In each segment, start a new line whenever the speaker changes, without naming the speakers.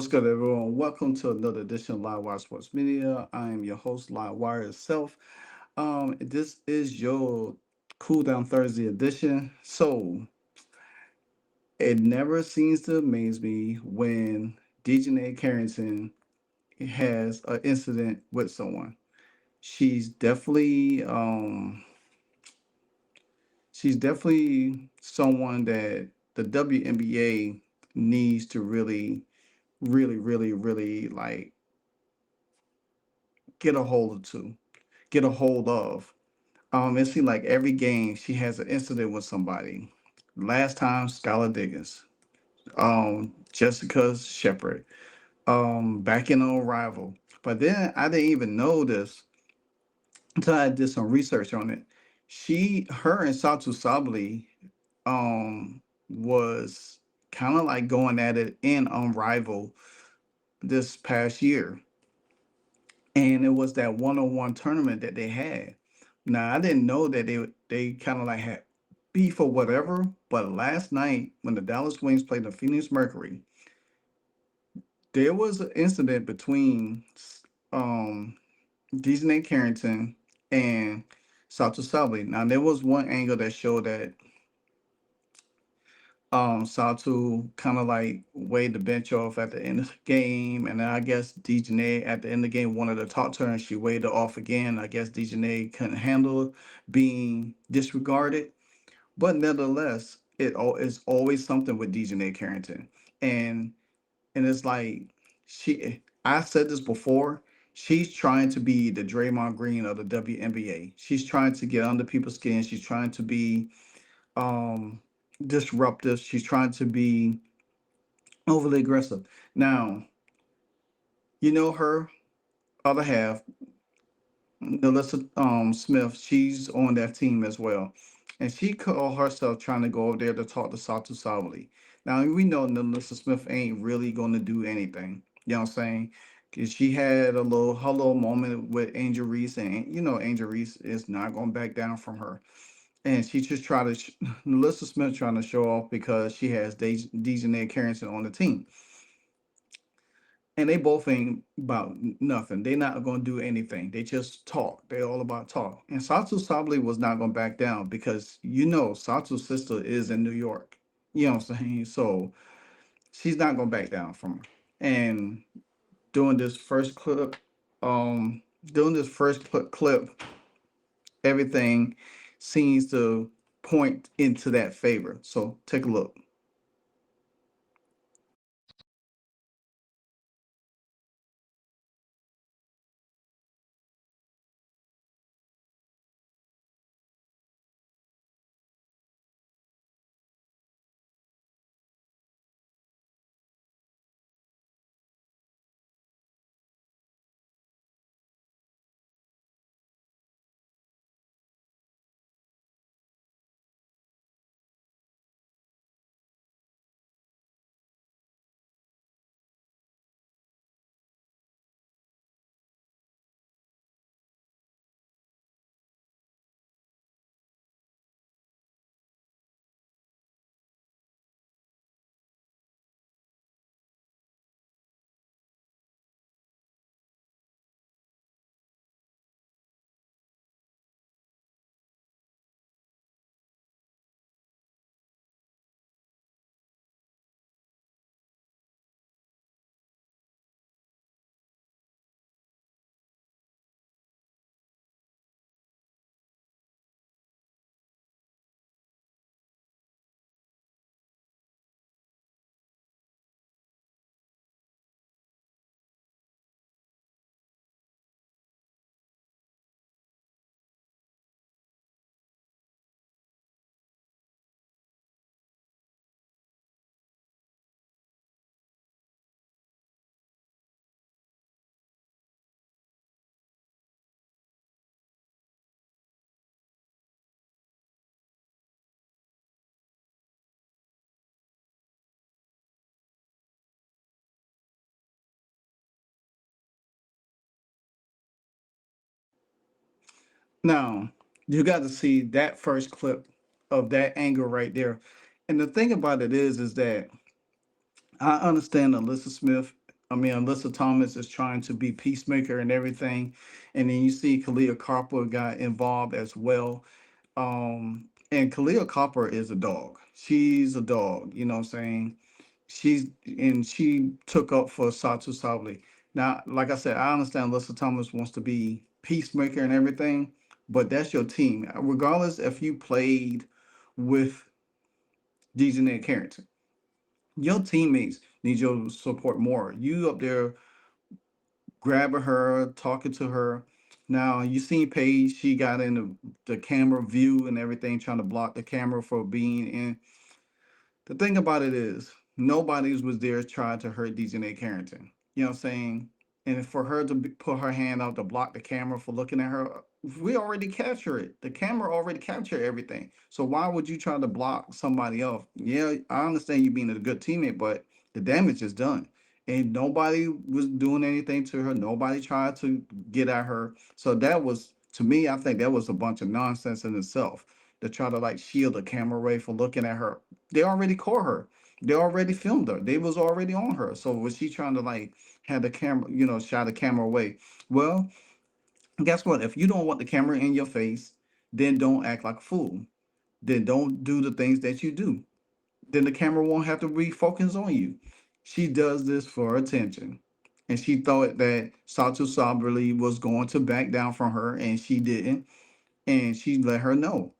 What's good, everyone? Welcome to another edition of Live Wire Sports Media. I am your host, Live Wire itself. This is your Cool Down Thursday edition. So it never seems to amaze me when Dijonai Carrington has an incident with someone. She's definitely, she's definitely someone that the WNBA needs to really like get a hold get a hold of. It seems like every game she has an incident with somebody. Last time, Skylar Diggins, Jessica Shepard, back in on Rival. But then I didn't even know this until I did some research on it. Her and Satou Sabally, was kind of like going at it in on Rival this past year, and it was that one-on-one tournament that they had. Now I didn't know that they kind of like had beef or whatever, but last night when the Dallas Wings played the Phoenix Mercury, there was an incident between um Dijonai Carrington and Satou Sabally. Now there was one angle that showed that Satou kind of like weighed the bench off at the end of the game, and then I guess Dejanay at the end of the game wanted to talk to her, and she weighed it off again. I guess Dejanay couldn't handle being disregarded, but nevertheless, it's always something with Dejanay Carrington, and it's like she. I said this before. She's trying to be the Draymond Green of the WNBA. She's trying to get under people's skin. She's trying to be um disruptive. She's trying to be overly aggressive. Now, her other half, Melissa Smith, she's on that team as well. And she called herself trying to go over there to talk to Satou Sabally. Now we know Melissa Smith ain't really gonna do anything. You know what I'm saying? Cause she had a little her little moment with Angel Reese, and Angel Reese is not gonna back down from her. And she just tried to Melissa Smith trying to show off because she has Dejanay Carrington on the team, and they both ain't about nothing. They not gonna do anything. They just talk. They all about talk. And Satou Sabally was not gonna back down because Satou's sister is in New York. You know what I'm saying? So she's not gonna back down from her. And doing this first clip, doing this first clip, everything seems to point into that favor. So take a look. Now, you got to see that first clip of that angle right there. And the thing about it is that I understand Alyssa Smith. I mean, Alyssa Thomas is trying to be peacemaker and everything, and then you see Kalia Copper got involved as well. And Kalia Copper is a dog. She's a dog. You know what I'm saying? She took up for Satou Sabally. Now, like I said, I understand Alyssa Thomas wants to be peacemaker and everything, but that's your team. Regardless if you played with Dijonai Carrington, your teammates need your support more. You up there grabbing her, talking to her. Now you seen Paige, she got in the camera view and everything, trying to block the camera for being in. The thing about it is, nobody was there trying to hurt Dejanay Carrington. You know what I'm saying? And for her to put her hand out to block the camera for looking at her, we already capture it. The camera already captured everything. So why would you try to block somebody else? Yeah, I understand you being a good teammate, but the damage is done. And nobody was doing anything to her. Nobody tried to get at her. So that was, to me, I think that was a bunch of nonsense in itself to try to like shield the camera away from looking at her. They already caught her. They already filmed her. They was already on her. So was she trying to like have the camera, shot the camera away? Well, guess what? If you don't want the camera in your face, then don't act like a fool. Then don't do the things that you do. Then the camera won't have to refocus on you. She does this for attention. And she thought that Satou Sabally was going to back down from her, and she didn't. And she let her know.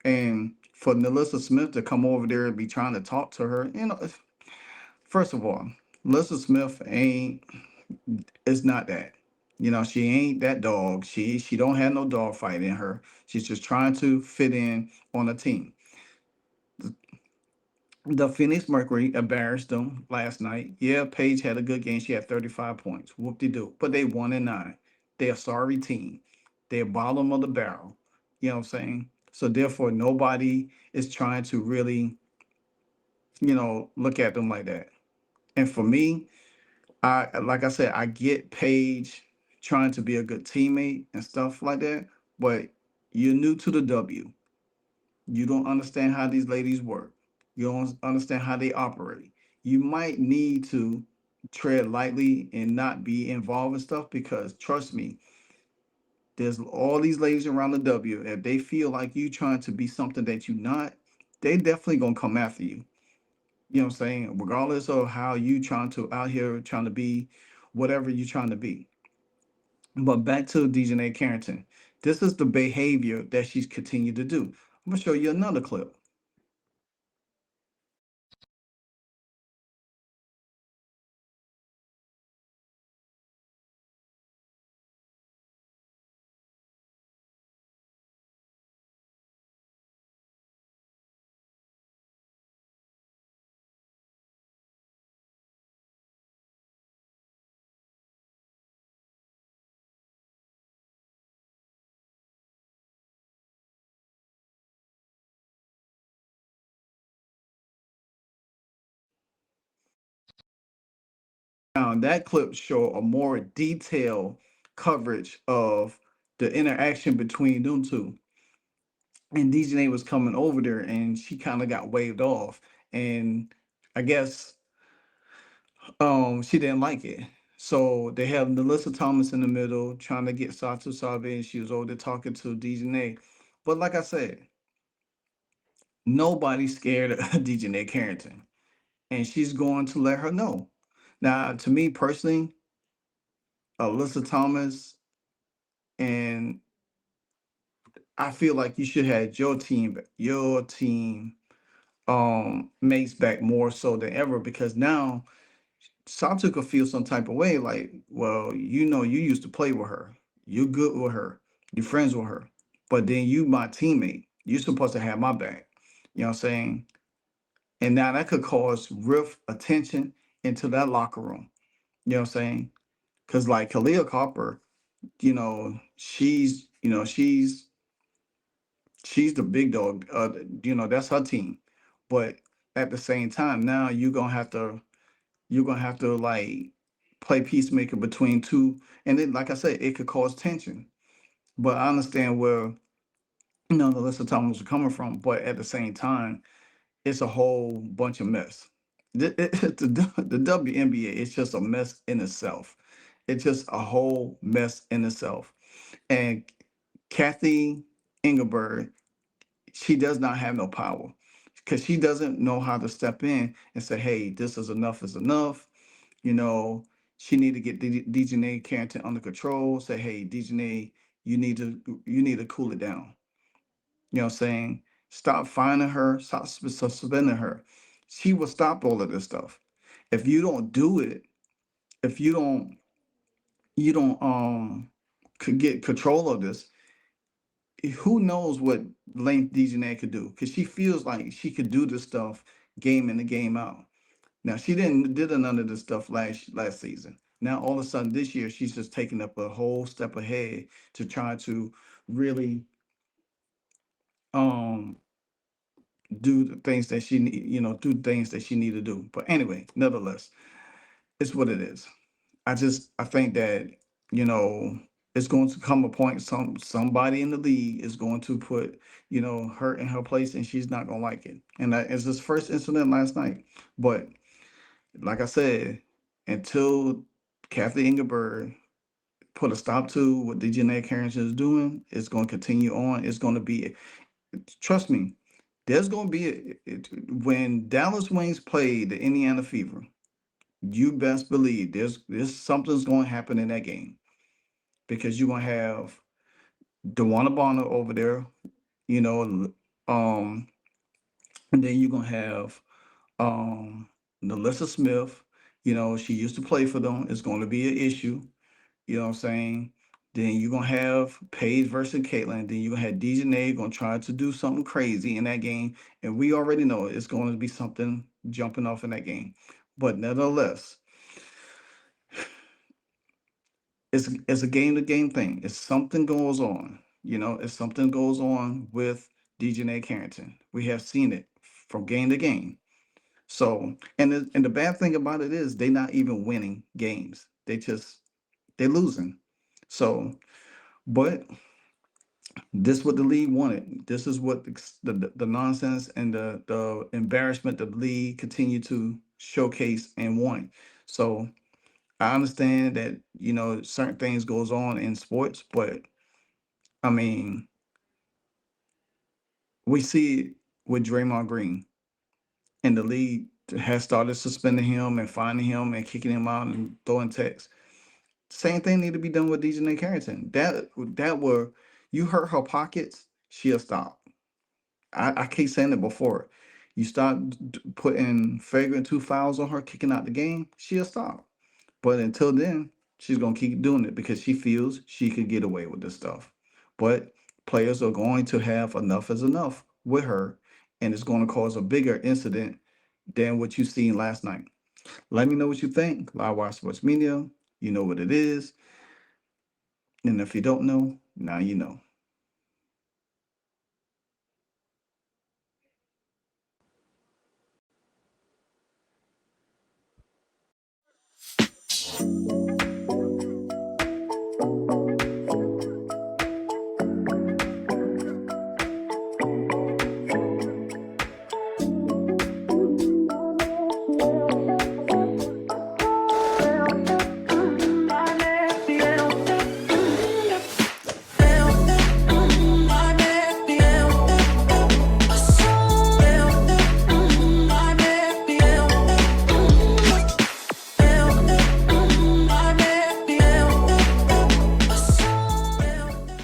And for Nelissa Smith to come over there and be trying to talk to her, first of all, Melissa Smith ain't is not that. She ain't that dog. She don't have no dog fight in her. She's just trying to fit in on a team. The Phoenix Mercury embarrassed them last night. Yeah, Paige had a good game. She had 35 points. Whoop de doo. But they 1-9. They're a sorry team. They're bottom of the barrel. You know what I'm saying? So therefore, nobody is trying to really, look at them like that. And for me, I like I said, I get Paige trying to be a good teammate and stuff like that, but you're new to the W. You don't understand how these ladies work. You don't understand how they operate. You might need to tread lightly and not be involved in stuff because trust me, there's all these ladies around the W. If they feel like you trying to be something that you're not, they definitely gonna come after you. You know what I'm saying? Regardless of how you trying to out here trying to be whatever you're trying to be. But back to Dejanay Carrington. This is the behavior that she's continued to do. I'm gonna show you another clip. Now that clip show a more detailed coverage of the interaction between them two. And Dejanay was coming over there and she kind of got waved off. And I guess she didn't like it. So they have Melissa Thomas in the middle trying to get Satou Sabe, and she was over there talking to Dejanay. But like I said, nobody's scared of Dejanay Carrington. And she's going to let her know. Now, to me personally, Alyssa Thomas, and I feel like you should have your team mates back more so than ever because now Satu could feel some type of way like, well, you used to play with her. You're good with her. You're friends with her. But then you my teammate. You're supposed to have my back. You know what I'm saying? And now that could cause rift attention into that locker room. You know what I'm saying? Because like Kalia Copper, she's the big dog. That's her team. But at the same time, now you're gonna have to like play peacemaker between two, and then like I said, it could cause tension. But I understand where the list of Thomas are coming from, but at the same time, it's a whole bunch of mess. The WNBA is just a mess in itself. It's just a whole mess in itself. And Kathy Engelberg, she does not have no power because she doesn't know how to step in and say, "Hey, this is enough." You know, she need to get Dijonai Carrington under control. Say, "Hey, Dijonai, you need to cool it down." You know what I'm saying? Stop finding her, stop suspending her. She will stop all of this stuff. If you don't do it, if you don't could get control of this, who knows what length Dejanay could do? Because she feels like she could do this stuff game in and game out. Now she did none of this stuff last season. Now all of a sudden this year she's just taking up a whole step ahead to try to really um do the things that she need, do things that she need to do. But anyway, nevertheless, it's what it is. I think that, you know, it's going to come a point somebody in the league is going to put, her in her place and she's not gonna like it. And that is this first incident last night. But like I said, until Kathy Engelberg put a stop to what Dijonai Carrington is doing, it's going to continue on. It's going to be, trust me, there's going to be when Dallas Wings played the Indiana Fever. You best believe there's something's going to happen in that game because you're going to have Dewana Bonner over there, you know, um, and then you're going to have Nalissa Smith. She used to play for them. It's going to be an issue. You know what I'm saying? Then you're gonna have Paige versus Caitlyn. Then you're gonna have Dejanay gonna try to do something crazy in that game. And we already know it's going to be something jumping off in that game. But nevertheless, it's a game to game thing. If something goes on, if something goes on with Dejanay Carrington, we have seen it from game to game. So, and the bad thing about it is they're not even winning games. They're losing. So, but this what the league wanted. This is what the nonsense and the embarrassment that the league continued to showcase and want. So I understand that certain things goes on in sports, but I mean we see it with Draymond Green, and the league has started suspending him and finding him and kicking him out and throwing texts. Same thing need to be done with DJ Carrington. That were you hurt her pockets, she'll stop. I keep saying it before. You start putting flagrant two fouls on her, kicking out the game, she'll stop. But until then, she's gonna keep doing it because she feels she could get away with this stuff. But players are going to have enough is enough with her, and it's going to cause a bigger incident than what you seen last night. Let me know what you think. Live Wire Sports Media. You know what it is. And if you don't know, now you know.